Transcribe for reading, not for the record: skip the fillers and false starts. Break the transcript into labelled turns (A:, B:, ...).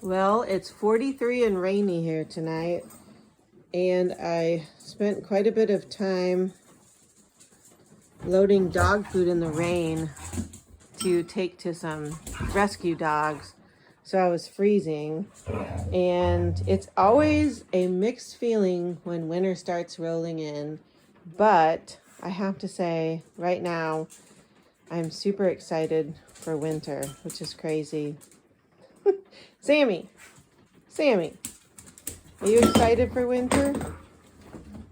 A: Well, it's 43 and rainy here tonight, and I spent quite a bit of time loading dog food in the rain to take to some rescue dogs. So I was freezing, and it's always a mixed feeling when winter starts rolling in, but I have to say right now I'm super excited for winter, which is crazy. Sammy, are you excited for winter?